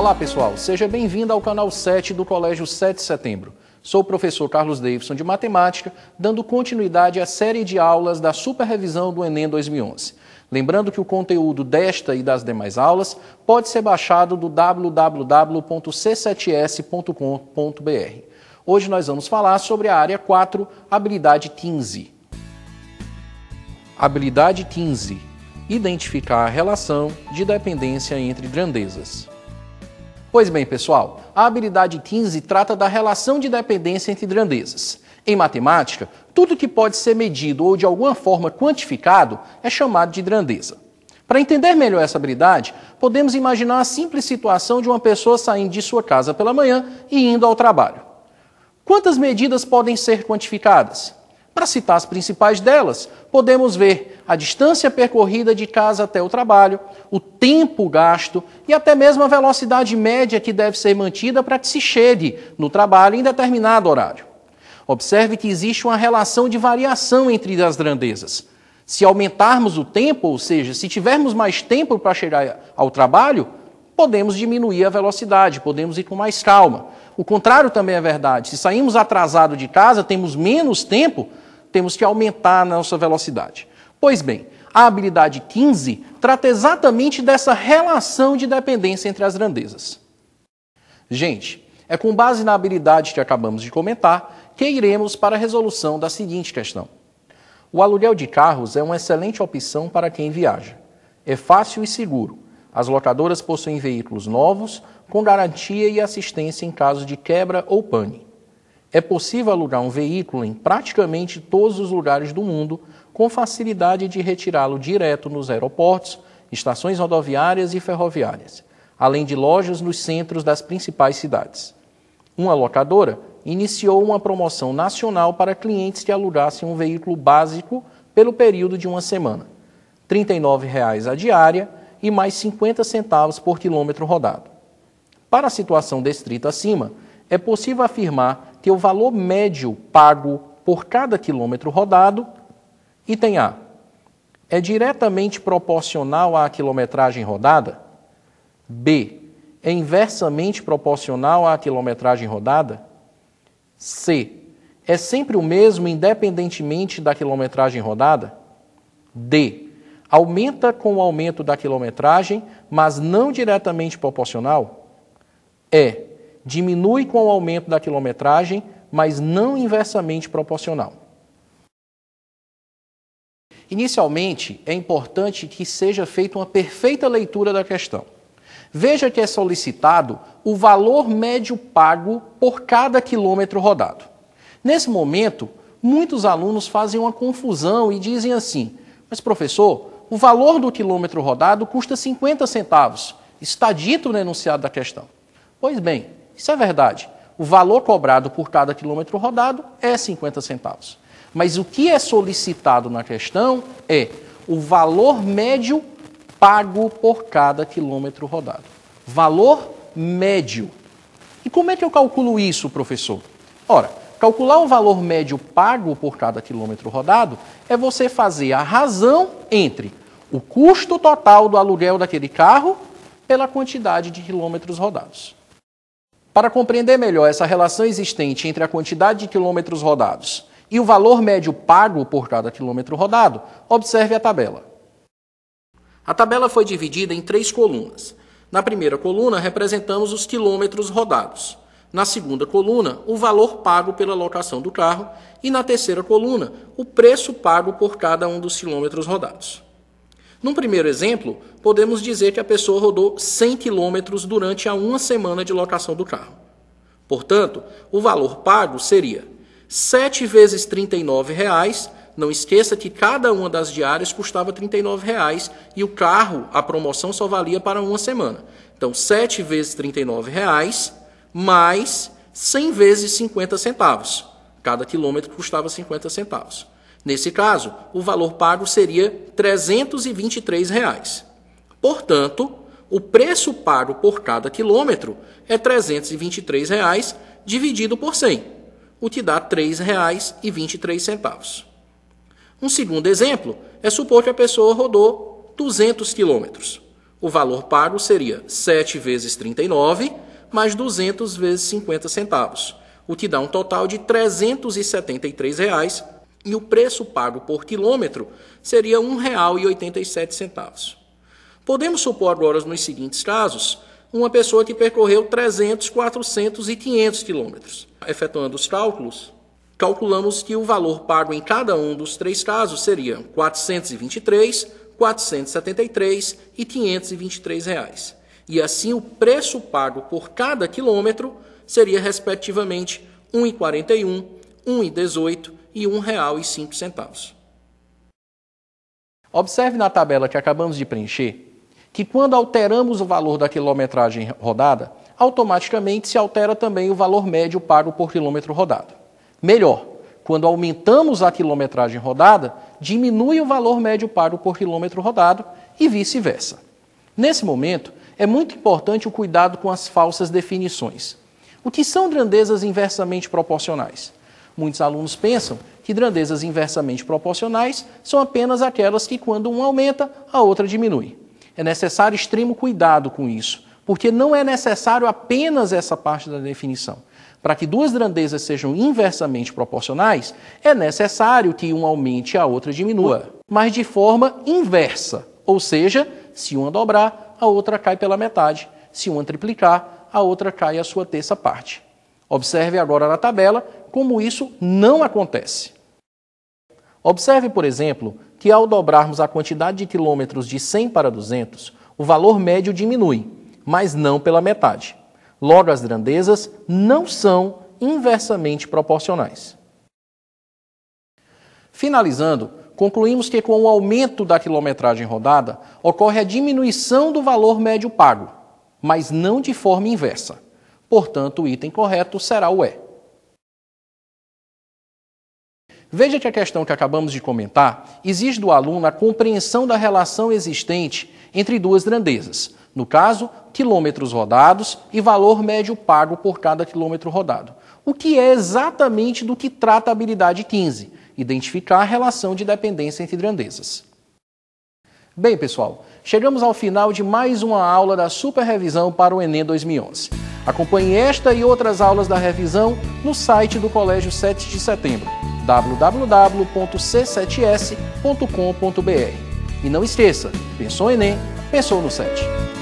Olá pessoal, seja bem-vindo ao canal 7 do Colégio 7 de Setembro. Sou o professor Carlos Davidson de Matemática, dando continuidade à série de aulas da superrevisão do Enem 2011. Lembrando que o conteúdo desta e das demais aulas pode ser baixado do www.c7s.com.br. Hoje nós vamos falar sobre a área 4, habilidade 15. Habilidade 15. Identificar a relação de dependência entre grandezas. Pois bem, pessoal, a habilidade 15 trata da relação de dependência entre grandezas. Em matemática, tudo que pode ser medido ou de alguma forma quantificado é chamado de grandeza. Para entender melhor essa habilidade, podemos imaginar a simples situação de uma pessoa saindo de sua casa pela manhã e indo ao trabalho. Quantas medidas podem ser quantificadas? Para citar as principais delas, podemos ver a distância percorrida de casa até o trabalho, o tempo gasto e até mesmo a velocidade média que deve ser mantida para que se chegue no trabalho em determinado horário. Observe que existe uma relação de variação entre as grandezas. Se aumentarmos o tempo, ou seja, se tivermos mais tempo para chegar ao trabalho, podemos diminuir a velocidade, podemos ir com mais calma. O contrário também é verdade. Se saímos atrasado de casa, temos menos tempo, temos que aumentar a nossa velocidade. Pois bem, a habilidade 15 trata exatamente dessa relação de dependência entre as grandezas. Gente, é com base na habilidade que acabamos de comentar que iremos para a resolução da seguinte questão. O aluguel de carros é uma excelente opção para quem viaja. É fácil e seguro. As locadoras possuem veículos novos, com garantia e assistência em caso de quebra ou pane. É possível alugar um veículo em praticamente todos os lugares do mundo, com facilidade de retirá-lo direto nos aeroportos, estações rodoviárias e ferroviárias, além de lojas nos centros das principais cidades. Uma locadora iniciou uma promoção nacional para clientes que alugassem um veículo básico pelo período de uma semana, R$ 39,00 a diária e mais 50 centavos por quilômetro rodado. Para a situação descrita acima, é possível afirmar que o valor médio pago por cada quilômetro rodado, item A, é diretamente proporcional à quilometragem rodada? B, é inversamente proporcional à quilometragem rodada? C, é sempre o mesmo independentemente da quilometragem rodada? D, aumenta com o aumento da quilometragem, mas não diretamente proporcional? E, diminui com o aumento da quilometragem, mas não inversamente proporcional. Inicialmente, é importante que seja feita uma perfeita leitura da questão. Veja que é solicitado o valor médio pago por cada quilômetro rodado. Nesse momento, muitos alunos fazem uma confusão e dizem assim: mas professor, o valor do quilômetro rodado custa 50 centavos. Está dito no enunciado da questão. Pois bem, isso é verdade. O valor cobrado por cada quilômetro rodado é 50 centavos. Mas o que é solicitado na questão é o valor médio pago por cada quilômetro rodado. Valor médio. E como é que eu calculo isso, professor? Ora, calcular o valor médio pago por cada quilômetro rodado é você fazer a razão entre o custo total do aluguel daquele carro pela quantidade de quilômetros rodados. Para compreender melhor essa relação existente entre a quantidade de quilômetros rodados e o valor médio pago por cada quilômetro rodado, observe a tabela. A tabela foi dividida em 3 colunas. Na primeira coluna, representamos os quilômetros rodados. Na segunda coluna, o valor pago pela locação do carro. E na terceira coluna, o preço pago por cada um dos quilômetros rodados. Num primeiro exemplo, podemos dizer que a pessoa rodou 100 quilômetros durante a uma semana de locação do carro. Portanto, o valor pago seria 7 vezes R$ 39,00. Não esqueça que cada uma das diárias custava R$ 39,00 e o carro, a promoção, só valia para uma semana. Então, 7 vezes R$ 39,00 mais 100 vezes 50 centavos. Cada quilômetro custava 50 centavos. Nesse caso, o valor pago seria R$ 323,00. Portanto, o preço pago por cada quilômetro é R$ 323,00 dividido por 100, o que dá R$ 3,23. Um segundo exemplo é supor que a pessoa rodou 200 quilômetros. O valor pago seria 7 vezes 39 mais 200 vezes 50 centavos, o que dá um total de R$ 373 reais, e o preço pago por quilômetro seria R$ 1,87. Podemos supor agora nos seguintes casos uma pessoa que percorreu 300, 400 e 500 quilômetros. Efetuando os cálculos, calculamos que o valor pago em cada um dos três casos seria R$ 423, R$ 473 e R$ 523 reais. E assim o preço pago por cada quilômetro seria respectivamente R$ 1,41, R$ 1,18 e R$ 1,05. Observe na tabela que acabamos de preencher que quando alteramos o valor da quilometragem rodada, automaticamente se altera também o valor médio pago por quilômetro rodado. Melhor, quando aumentamos a quilometragem rodada, diminui o valor médio pago por quilômetro rodado e vice-versa. Nesse momento, é muito importante o cuidado com as falsas definições. O que são grandezas inversamente proporcionais? Muitos alunos pensam que grandezas inversamente proporcionais são apenas aquelas que, quando uma aumenta, a outra diminui. É necessário extremo cuidado com isso, porque não é necessário apenas essa parte da definição. Para que duas grandezas sejam inversamente proporcionais, é necessário que uma aumente e a outra diminua, mas de forma inversa, ou seja, se uma dobrar, a outra cai pela metade, se uma triplicar, a outra cai a sua terça parte. Observe agora na tabela como isso não acontece. Observe, por exemplo, que ao dobrarmos a quantidade de quilômetros de 100 para 200, o valor médio diminui, mas não pela metade. Logo, as grandezas não são inversamente proporcionais. Finalizando, concluímos que com o aumento da quilometragem rodada, ocorre a diminuição do valor médio pago, mas não de forma inversa. Portanto, o item correto será o E. Veja que a questão que acabamos de comentar exige do aluno a compreensão da relação existente entre duas grandezas, no caso, quilômetros rodados e valor médio pago por cada quilômetro rodado, o que é exatamente do que trata a habilidade 15, identificar a relação de dependência entre grandezas. Bem, pessoal, chegamos ao final de mais uma aula da Super Revisão para o Enem 2011. Acompanhe esta e outras aulas da revisão no site do Colégio 7 de Setembro, www.c7s.com.br. E não esqueça, pensou Enem, pensou no 7.